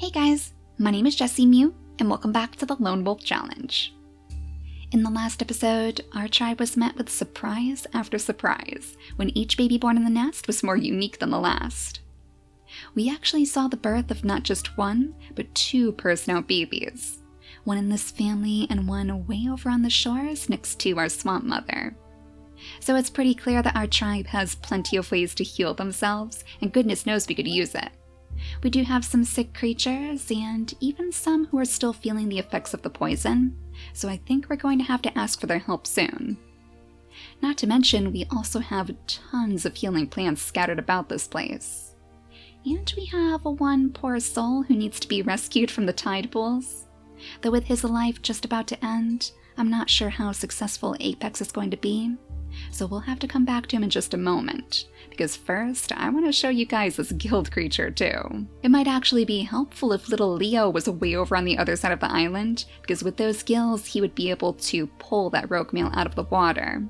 Hey guys, my name is JessiMew, and welcome back to the Lone Wolf Challenge. In the last episode, our tribe was met with surprise after surprise, when each baby born in the nest was more unique than the last. We actually saw the birth of not just one, but two person-out babies. One in this family and one way over on the shores next to our swamp mother. So it's pretty clear that our tribe has plenty of ways to heal themselves, and goodness knows we could use it. We do have some sick creatures, and even some who are still feeling the effects of the poison, so I think we're going to have to ask for their help soon. Not to mention, we also have tons of healing plants scattered about this place. And we have one poor soul who needs to be rescued from the tidepools. Though with his life just about to end, I'm not sure how successful Apex is going to be, so we'll have to come back to him in just a moment, because first, I want to show you guys this guild creature too. It might actually be helpful if little Leo was way over on the other side of the island, because with those gills, he would be able to pull that rogue male out of the water.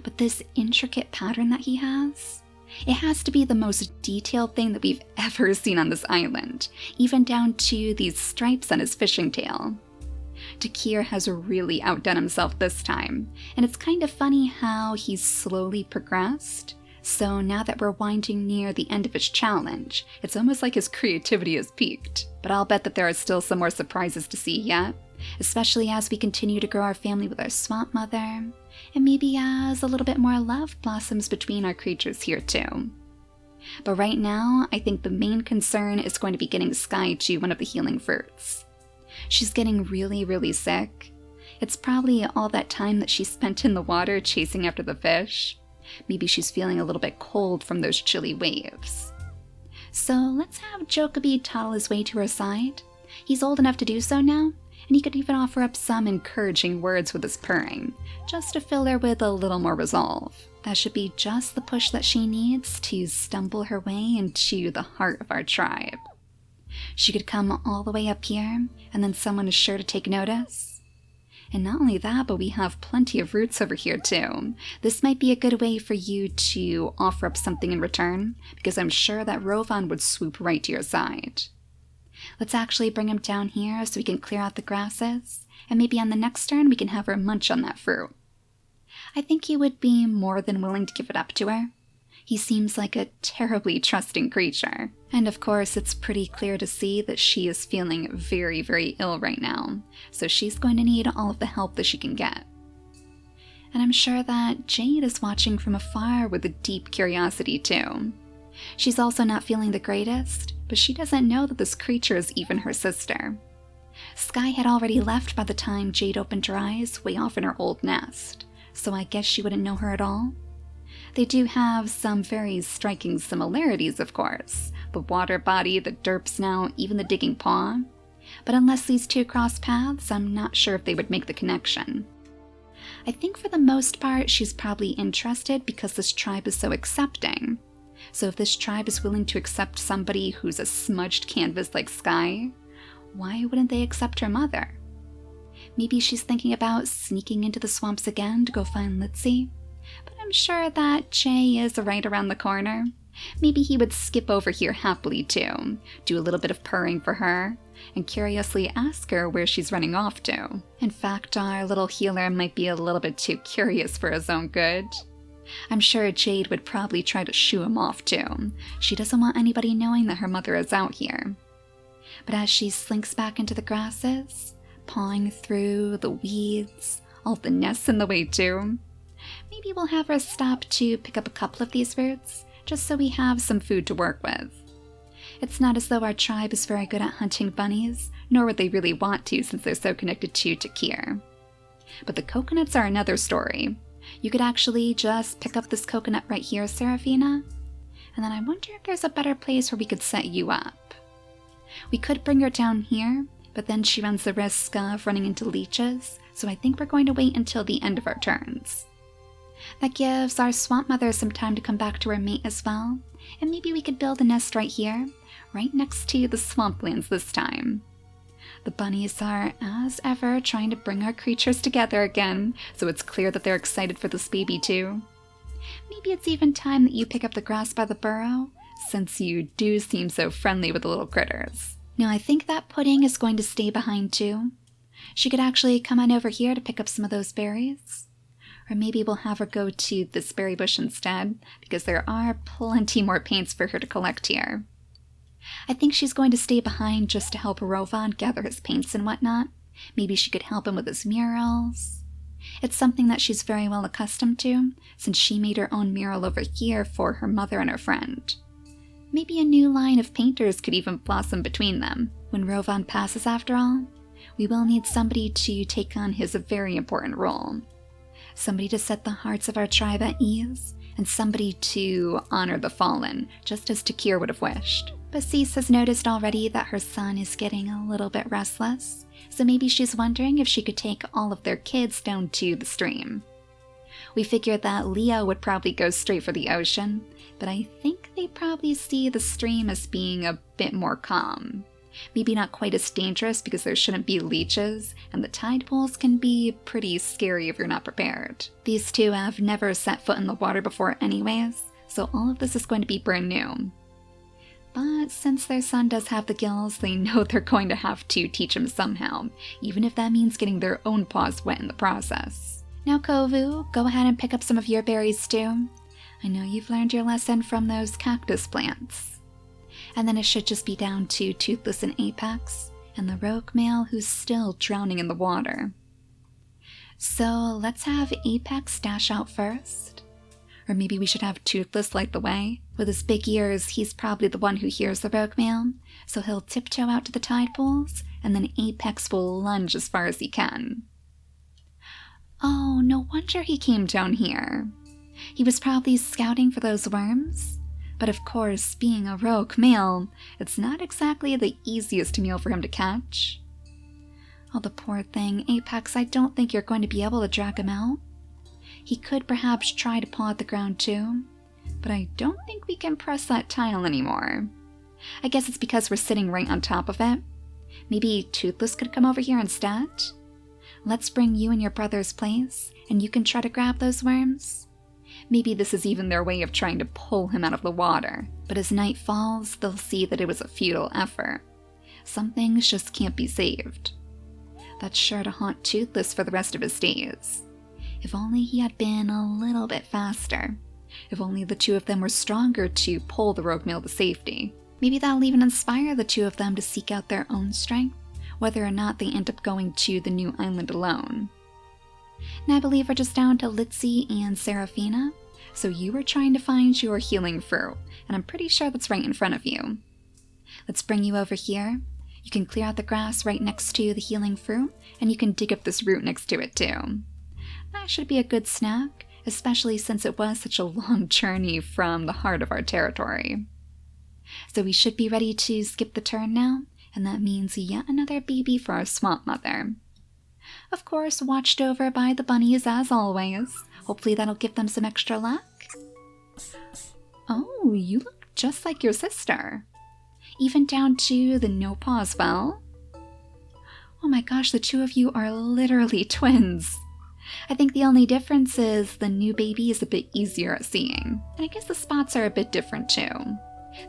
But this intricate pattern that he has, it has to be the most detailed thing that we've ever seen on this island, even down to these stripes on his fishing tail. Takir has really outdone himself this time, and it's kind of funny how he's slowly progressed. So now that we're winding near the end of his challenge, it's almost like his creativity has peaked. But I'll bet that there are still some more surprises to see yet, especially as we continue to grow our family with our swamp mother, and maybe as a little bit more love blossoms between our creatures here too. But right now, I think the main concern is going to be getting Sky to one of the healing fruits. She's getting really sick. It's probably all that time that she spent in the water chasing after the fish. Maybe she's feeling a little bit cold from those chilly waves. So let's have Jokobi toddle his way to her side. He's old enough to do so now, and he could even offer up some encouraging words with his purring, just to fill her with a little more resolve. That should be just the push that she needs to stumble her way into the heart of our tribe. She could come all the way up here, and then someone is sure to take notice. And not only that, but we have plenty of roots over here too. This might be a good way for you to offer up something in return, because I'm sure that Rovan would swoop right to your side. Let's actually bring him down here so we can clear out the grasses, and maybe on the next turn we can have her munch on that fruit. I think he would be more than willing to give it up to her. He seems like a terribly trusting creature. And of course, it's pretty clear to see that she is feeling very ill right now, so she's going to need all of the help that she can get. And I'm sure that Jade is watching from afar with a deep curiosity too. She's also not feeling the greatest, but she doesn't know that this creature is even her sister. Sky had already left by the time Jade opened her eyes way off in her old nest, so I guess she wouldn't know her at all. They do have some very striking similarities, of course. The water body, the derp snout, even the digging paw. But unless these two cross paths, I'm not sure if they would make the connection. I think for the most part, she's probably interested because this tribe is so accepting. So if this tribe is willing to accept somebody who's a smudged canvas like Sky, why wouldn't they accept her mother? Maybe she's thinking about sneaking into the swamps again to go find Litzy. But I'm sure that Jay is right around the corner. Maybe he would skip over here happily too, do a little bit of purring for her, and curiously ask her where she's running off to. In fact, our little healer might be a little bit too curious for his own good. I'm sure Jade would probably try to shoo him off too. She doesn't want anybody knowing that her mother is out here. But as she slinks back into the grasses, pawing through the weeds, all the nests in the way too, maybe we'll have her stop to pick up a couple of these roots, just so we have some food to work with. It's not as though our tribe is very good at hunting bunnies, nor would they really want to since they're so connected to Takir. But the coconuts are another story. You could actually just pick up this coconut right here, Seraphina, and then I wonder if there's a better place where we could set you up. We could bring her down here, but then she runs the risk of running into leeches, so I think we're going to wait until the end of our turns. That gives our swamp mother some time to come back to her mate as well, and maybe we could build a nest right here, right next to the swamplands this time. The bunnies are, as ever, trying to bring our creatures together again, so it's clear that they're excited for this baby too. Maybe it's even time that you pick up the grass by the burrow, since you do seem so friendly with the little critters. Now I think that Pudding is going to stay behind too. She could actually come on over here to pick up some of those berries. Or maybe we'll have her go to this berry bush instead, because there are plenty more paints for her to collect here. I think she's going to stay behind just to help Rovan gather his paints and whatnot. Maybe she could help him with his murals. It's something that she's very well accustomed to, since she made her own mural over here for her mother and her friend. Maybe a new line of painters could even blossom between them. When Rovan passes, after all, we will need somebody to take on his very important role. Somebody to set the hearts of our tribe at ease, and somebody to honor the fallen, just as Takir would have wished. Basis has noticed already that her son is getting a little bit restless, so maybe she's wondering if she could take all of their kids down to the stream. We figured that Leo would probably go straight for the ocean, but I think they probably see the stream as being a bit more calm. Maybe not quite as dangerous because there shouldn't be leeches, and the tide pools can be pretty scary if you're not prepared. These two have never set foot in the water before anyways, so all of this is going to be brand new. But since their son does have the gills, they know they're going to have to teach him somehow, even if that means getting their own paws wet in the process. Now Kovu, go ahead and pick up some of your berries too. I know you've learned your lesson from those cactus plants. And then it should just be down to Toothless and Apex, and the rogue male who's still drowning in the water. So let's have Apex dash out first. Or maybe we should have Toothless light the way. With his big ears, he's probably the one who hears the rogue male, so he'll tiptoe out to the tide pools, and then Apex will lunge as far as he can. Oh, no wonder he came down here. He was probably scouting for those worms. But of course, being a rogue male, it's not exactly the easiest meal for him to catch. Oh, the poor thing. Apex, I don't think you're going to be able to drag him out. He could perhaps try to paw at the ground too, but I don't think we can press that tile anymore. I guess it's because we're sitting right on top of it. Maybe Toothless could come over here instead? Let's bring you in your brother's place, and you can try to grab those worms. Maybe this is even their way of trying to pull him out of the water, but as night falls, they'll see that it was a futile effort. Some things just can't be saved. That's sure to haunt Toothless for the rest of his days. If only he had been a little bit faster. If only the two of them were stronger to pull the rogue male to safety. Maybe that'll even inspire the two of them to seek out their own strength, whether or not they end up going to the new island alone. Now I believe we're just down to Litzy and Seraphina, so you were trying to find your healing fruit, and I'm pretty sure that's right in front of you. Let's bring you over here. You can clear out the grass right next to the healing fruit, and you can dig up this root next to it too. That should be a good snack, especially since it was such a long journey from the heart of our territory. So we should be ready to skip the turn now, and that means yet another baby for our swamp mother. Of course, watched over by the bunnies as always. Hopefully that'll give them some extra luck. Oh, you look just like your sister. Even down to the no paw as well. Oh my gosh, the two of you are literally twins. I think the only difference is the new baby is a bit easier at seeing. And I guess the spots are a bit different too.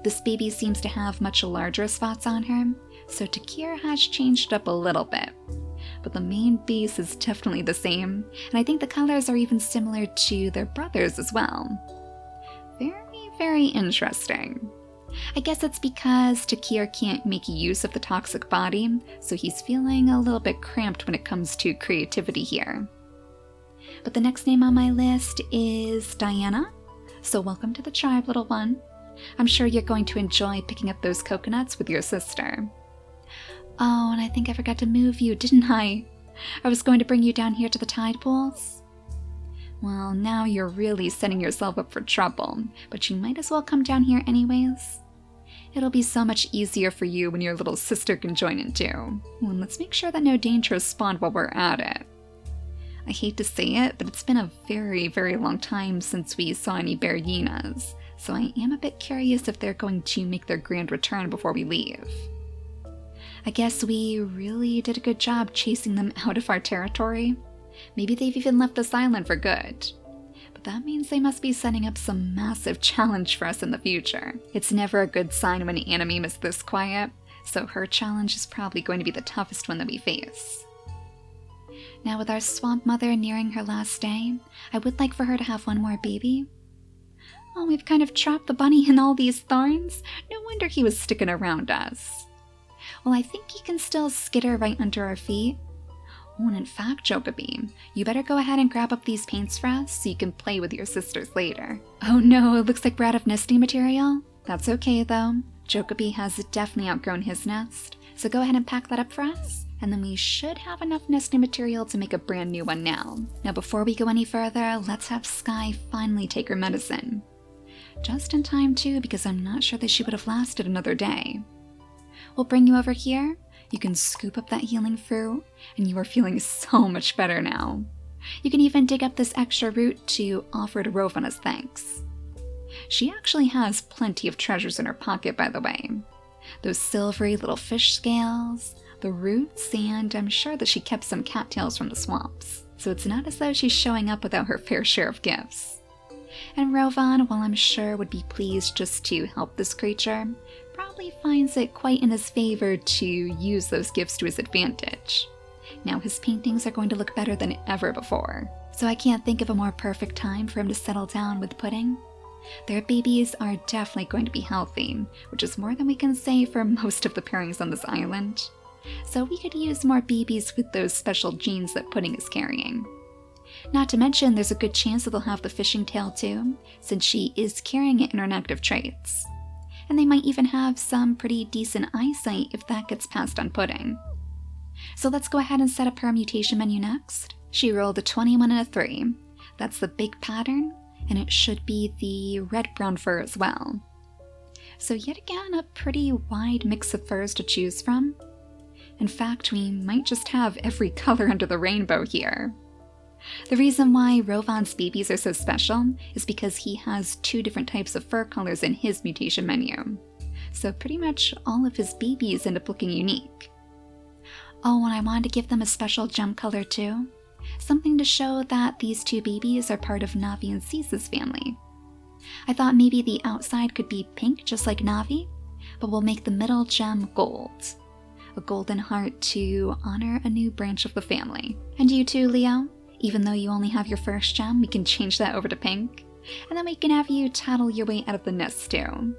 This baby seems to have much larger spots on her, so Takir has changed up a little bit. But the main base is definitely the same, and I think the colors are even similar to their brothers as well. Very, very interesting. I guess it's because Takir can't make use of the toxic body, so he's feeling a little bit cramped when it comes to creativity here. But the next name on my list is Diana, so welcome to the tribe, little one. I'm sure you're going to enjoy picking up those coconuts with your sister. Oh, and I think I forgot to move you, didn't I? I was going to bring you down here to the tide pools. Well, now you're really setting yourself up for trouble, but you might as well come down here anyways. It'll be so much easier for you when your little sister can join in too. And let's make sure that no danger is spawned while we're at it. I hate to say it, but it's been a very, very long time since we saw any bear hyenas, so I am a bit curious if they're going to make their grand return before we leave. I guess we really did a good job chasing them out of our territory. Maybe they've even left this island for good. But that means they must be setting up some massive challenge for us in the future. It's never a good sign when an enemy is this quiet, so her challenge is probably going to be the toughest one that we face. Now with our swamp mother nearing her last day, I would like for her to have one more baby. Oh, we've kind of trapped the bunny in all these thorns. No wonder he was sticking around us. Well, I think he can still skitter right under our feet. Oh, and in fact, Jokobi, you better go ahead and grab up these paints for us so you can play with your sisters later. Oh no, it looks like we're out of nesting material. That's okay though. Jokobi has definitely outgrown his nest, so go ahead and pack that up for us, and then we should have enough nesting material to make a brand new one now. Now before we go any further, let's have Sky finally take her medicine. Just in time too, because I'm not sure that she would have lasted another day. We'll bring you over here. You can scoop up that healing fruit, and you are feeling so much better now. You can even dig up this extra root to offer to Rovan as thanks. She actually has plenty of treasures in her pocket, by the way. Those silvery little fish scales, the roots, and I'm sure that she kept some cattails from the swamps. So it's not as though she's showing up without her fair share of gifts. And Rovan, while I'm sure would be pleased just to help this creature, probably finds it quite in his favor to use those gifts to his advantage. Now his paintings are going to look better than ever before, so I can't think of a more perfect time for him to settle down with Pudding. Their babies are definitely going to be healthy, which is more than we can say for most of the pairings on this island. So we could use more babies with those special genes that Pudding is carrying. Not to mention, there's a good chance that they'll have the fishing tail too, since she is carrying it in her negative traits. And they might even have some pretty decent eyesight if that gets passed on Pudding. So let's go ahead and set up her mutation menu next. She rolled a 21 and a 3. That's the big pattern, and it should be the red-brown fur as well. So yet again, a pretty wide mix of furs to choose from. In fact, we might just have every color under the rainbow here. The reason why Rovan's babies are so special is because he has 2 different types of fur colors in his mutation menu. So pretty much all of his babies end up looking unique. Oh, and I wanted to give them a special gem color too. Something to show that these 2 babies are part of Navi and Cease's family. I thought maybe the outside could be pink just like Navi, but we'll make the middle gem gold. A golden heart to honor a new branch of the family. And you too, Leo? Even though you only have your first gem, we can change that over to pink. And then we can have you tattle your way out of the nest too.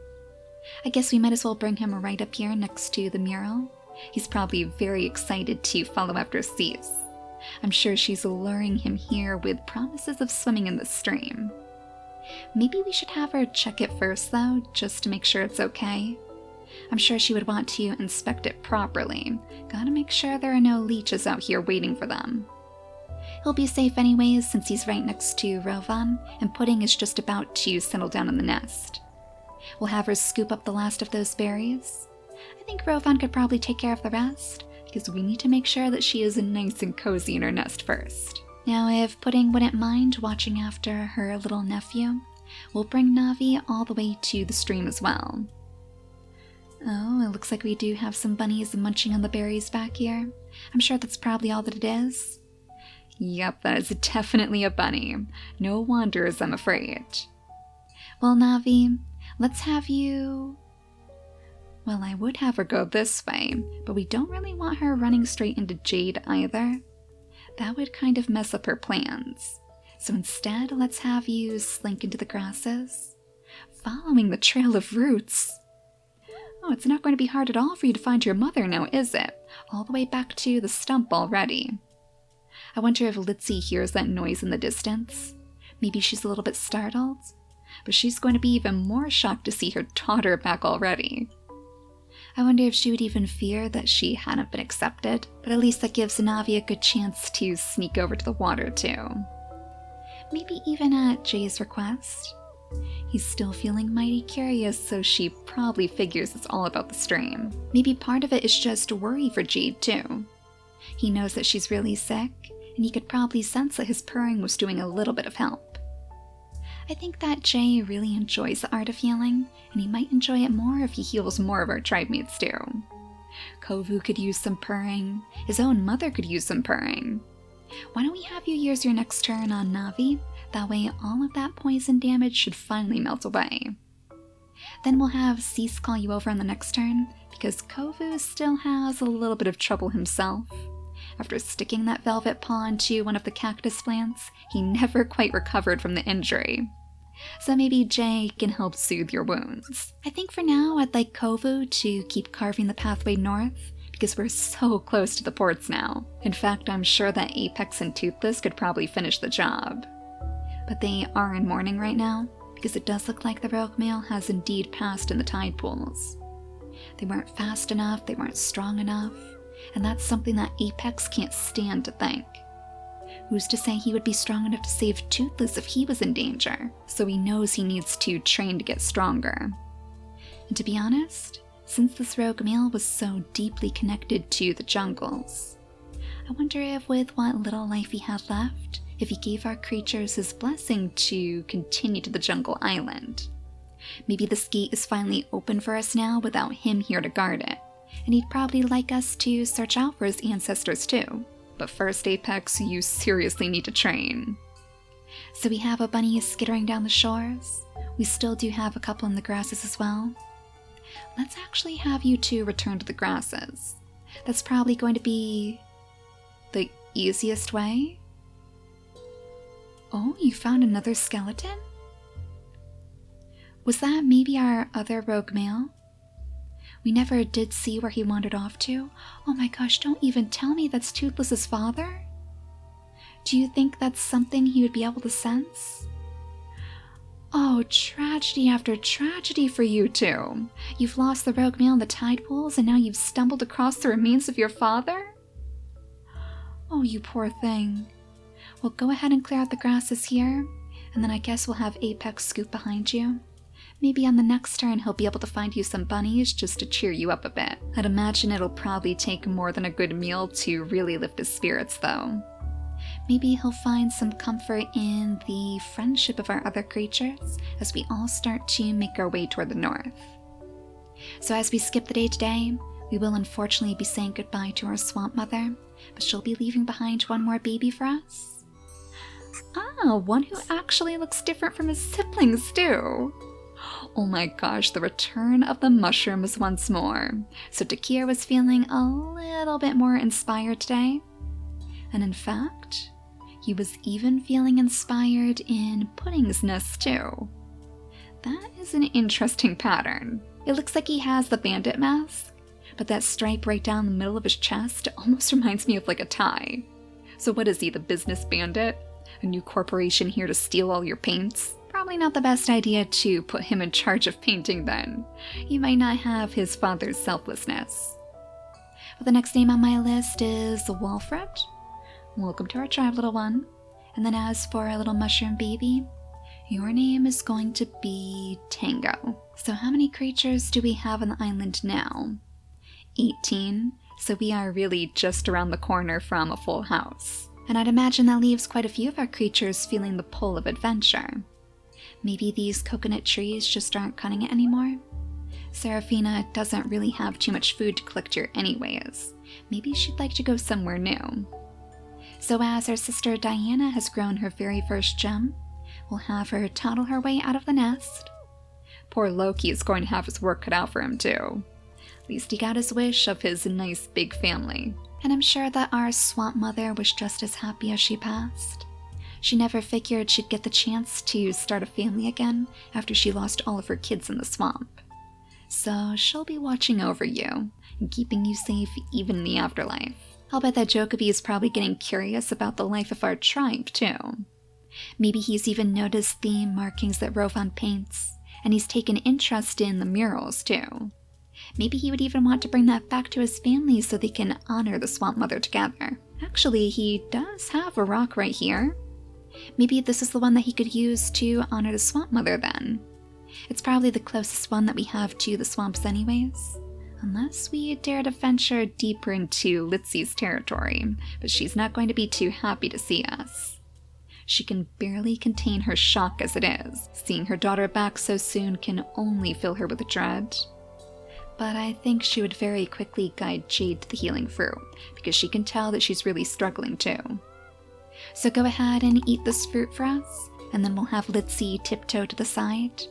I guess we might as well bring him right up here next to the mural. He's probably very excited to follow after Cease. I'm sure she's luring him here with promises of swimming in the stream. Maybe we should have her check it first though, just to make sure it's okay. I'm sure she would want to inspect it properly. Gotta make sure there are no leeches out here waiting for them. He'll be safe anyways since he's right next to Rovan, and Pudding is just about to settle down in the nest. We'll have her scoop up the last of those berries. I think Rovan could probably take care of the rest, because we need to make sure that she is nice and cozy in her nest first. Now if Pudding wouldn't mind watching after her little nephew, we'll bring Navi all the way to the stream as well. Oh, it looks like we do have some bunnies munching on the berries back here. I'm sure that's probably all that it is. Yep, that is definitely a bunny. No wonders, I'm afraid. Well, Navi, let's have you... Well, I would have her go this way, but we don't really want her running straight into Jade either. That would kind of mess up her plans. So instead, let's have you slink into the grasses, following the trail of roots. Oh, it's not going to be hard at all for you to find your mother now, is it? All the way back to the stump already. I wonder if Litzy hears that noise in the distance. Maybe she's a little bit startled, but she's going to be even more shocked to see her daughter back already. I wonder if she would even fear that she hadn't been accepted, but at least that gives Navi a good chance to sneak over to the water too. Maybe even at Jay's request. He's still feeling mighty curious, so she probably figures it's all about the stream. Maybe part of it is just worry for Jade too. He knows that she's really sick, and he could probably sense that his purring was doing a little bit of help. I think that Jay really enjoys the art of healing, and he might enjoy it more if he heals more of our tribe mates too. Kovu could use some purring, his own mother could use some purring. Why don't we have you use your next turn on Navi? That way all of that poison damage should finally melt away. Then we'll have Cease call you over on the next turn, because Kovu still has a little bit of trouble himself. After sticking that velvet paw into one of the cactus plants, he never quite recovered from the injury. So maybe Jay can help soothe your wounds. I think for now I'd like Kovu to keep carving the pathway north, because we're so close to the ports now. In fact, I'm sure that Apex and Toothless could probably finish the job. But they are in mourning right now, because it does look like the rogue male has indeed passed in the tidepools. They weren't fast enough, they weren't strong enough, and that's something that Apex can't stand to think. Who's to say he would be strong enough to save Toothless if he was in danger? So he knows he needs to train to get stronger. And to be honest, since this rogue male was so deeply connected to the jungles, I wonder if with what little life he had left, if he gave our creatures his blessing to continue to the jungle island. Maybe this gate is finally open for us now without him here to guard it, and he'd probably like us to search out for his ancestors too. But first, Apex, you seriously need to train. So we have a bunny skittering down the shores. We still do have a couple in the grasses as well. Let's actually have you two return to the grasses. That's probably going to be the easiest way. Oh, you found another skeleton? Was that maybe our other rogue male? We never did see where he wandered off to. Oh my gosh, don't even tell me that's Toothless's father? Do you think that's something he would be able to sense? Oh, tragedy after tragedy for you two. You've lost the rogue male in the tidepools, and now you've stumbled across the remains of your father? Oh, you poor thing. Well, go ahead and clear out the grasses here, and then I guess we'll have Apex scoop behind you. Maybe on the next turn he'll be able to find you some bunnies just to cheer you up a bit. I'd imagine it'll probably take more than a good meal to really lift his spirits though. Maybe he'll find some comfort in the friendship of our other creatures as we all start to make our way toward the north. So as we skip the day today, we will unfortunately be saying goodbye to our swamp mother, but she'll be leaving behind one more baby for us. Ah, one who actually looks different from his siblings too. Oh my gosh, the return of the mushrooms once more. So Takir was feeling a little bit more inspired today. And in fact, he was even feeling inspired in Pudding's nest too. That is an interesting pattern. It looks like he has the bandit mask, but that stripe right down the middle of his chest almost reminds me of like a tie. So what is he, the business bandit? A new corporation here to steal all your paints? Probably not the best idea to put him in charge of painting then. He might not have his father's selflessness. But the next name on my list is Walfred. Welcome to our tribe, little one. And then as for our little mushroom baby, your name is going to be Tango. So how many creatures do we have on the island now? 18, so we are really just around the corner from a full house. And I'd imagine that leaves quite a few of our creatures feeling the pull of adventure. Maybe these coconut trees just aren't cutting it anymore? Seraphina doesn't really have too much food to collect here anyways. Maybe she'd like to go somewhere new. So as our sister Diana has grown her very first gem, we'll have her toddle her way out of the nest. Poor Loki is going to have his work cut out for him too. At least he got his wish of his nice big family. And I'm sure that our swamp mother was just as happy as she passed. She never figured she'd get the chance to start a family again after she lost all of her kids in the swamp. So she'll be watching over you and keeping you safe even in the afterlife. I'll bet that Jokobi is probably getting curious about the life of our tribe too. Maybe he's even noticed the markings that Rovan paints, and he's taken interest in the murals too. Maybe he would even want to bring that back to his family so they can honor the swamp mother together. Actually, he does have a rock right here. Maybe this is the one that he could use to honor the swamp mother then. It's probably the closest one that we have to the swamps anyways. Unless we dare to venture deeper into Litsy's territory, but she's not going to be too happy to see us. She can barely contain her shock as it is. Seeing her daughter back so soon can only fill her with dread. But I think she would very quickly guide Jade to the healing fruit, because she can tell that she's really struggling too. So go ahead and eat this fruit for us, and then we'll have Litsy tiptoe to the side.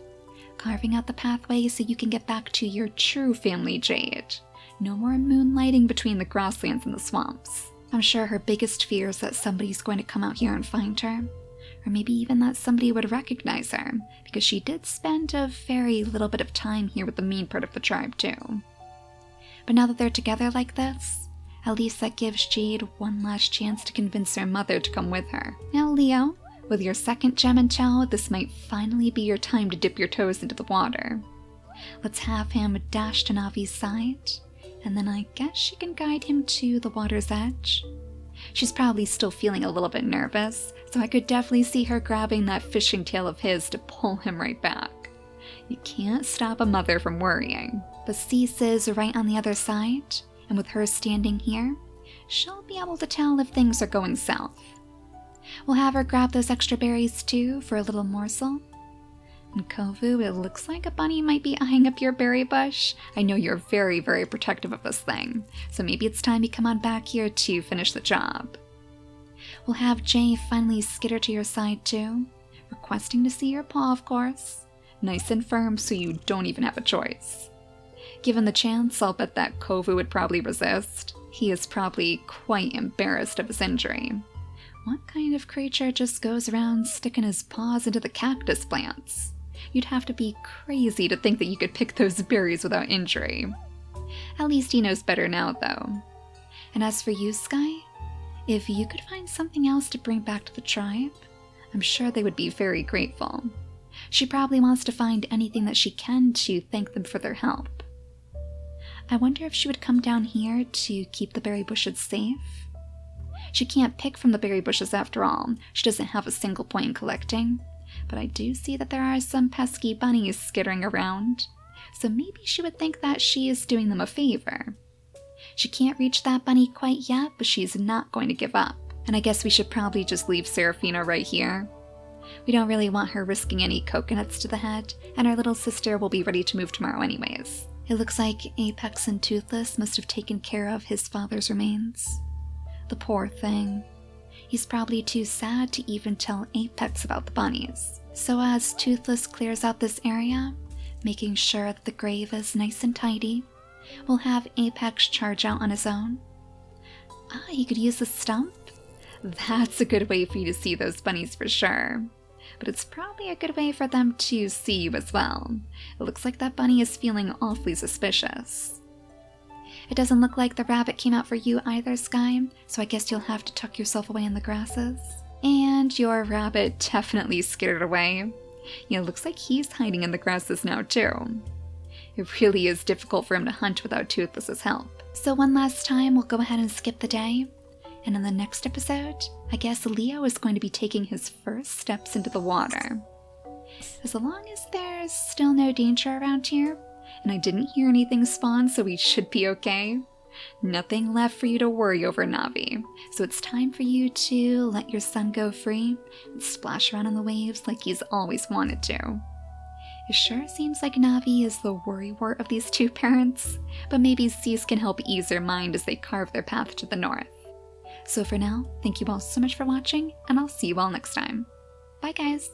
carving out the pathway so you can get back to your true family, Jade. No more moonlighting between the grasslands and the swamps. I'm sure her biggest fear is that somebody's going to come out here and find her. Or maybe even that somebody would recognize her, because she did spend a very little bit of time here with the mean part of the tribe too. But now that they're together like this, at least that gives Jade one last chance to convince her mother to come with her. Now Leo, with your second gem in tow, this might finally be your time to dip your toes into the water. Let's have him dash to Navi's side, and then I guess she can guide him to the water's edge. She's probably still feeling a little bit nervous, so I could definitely see her grabbing that fishing tail of his to pull him right back. You can't stop a mother from worrying. But Cease is right on the other side, and with her standing here, she'll be able to tell if things are going south. We'll have her grab those extra berries too for a little morsel. And Kovu, it looks like a bunny might be eyeing up your berry bush. I know you're very, very protective of this thing, so maybe it's time you come on back here to finish the job. We'll have Jay finally skitter to your side too, requesting to see your paw, of course. Nice and firm so you don't even have a choice. Given the chance, I'll bet that Kovu would probably resist. He is probably quite embarrassed of his injury. What kind of creature just goes around sticking his paws into the cactus plants? You'd have to be crazy to think that you could pick those berries without injury. At least he knows better now, though. And as for you, Sky, if you could find something else to bring back to the tribe, I'm sure they would be very grateful. She probably wants to find anything that she can to thank them for their help. I wonder if she would come down here to keep the berry bushes safe. She can't pick from the berry bushes after all. She doesn't have a single point in collecting. But I do see that there are some pesky bunnies skittering around, so maybe she would think that she is doing them a favor. She can't reach that bunny quite yet, but she's not going to give up. And I guess we should probably just leave Seraphina right here. We don't really want her risking any coconuts to the head, and our little sister will be ready to move tomorrow anyways. It looks like Apex and Toothless must have taken care of his father's remains. The poor thing. He's probably too sad to even tell Apex about the bunnies. So as Toothless clears out this area, making sure that the grave is nice and tidy, we'll have Apex charge out on his own. He could use the stump? That's a good way for you to see those bunnies for sure. But it's probably a good way for them to see you as well. It looks like that bunny is feeling awfully suspicious. It doesn't look like the rabbit came out for you either, Sky, so I guess you'll have to tuck yourself away in the grasses. And your rabbit definitely skittered away. Yeah, it looks like he's hiding in the grasses now too. It really is difficult for him to hunt without Toothless's help. So one last time, we'll go ahead and skip the day. And in the next episode, I guess Leo is going to be taking his first steps into the water. As long as there's still no danger around here, and I didn't hear anything spawn, so we should be okay. Nothing left for you to worry over, Navi. So it's time for you to let your son go free and splash around on the waves like he's always wanted to. It sure seems like Navi is the worrywart of these two parents, but maybe Cease can help ease their mind as they carve their path to the north. So for now, thank you all so much for watching, and I'll see you all next time. Bye guys!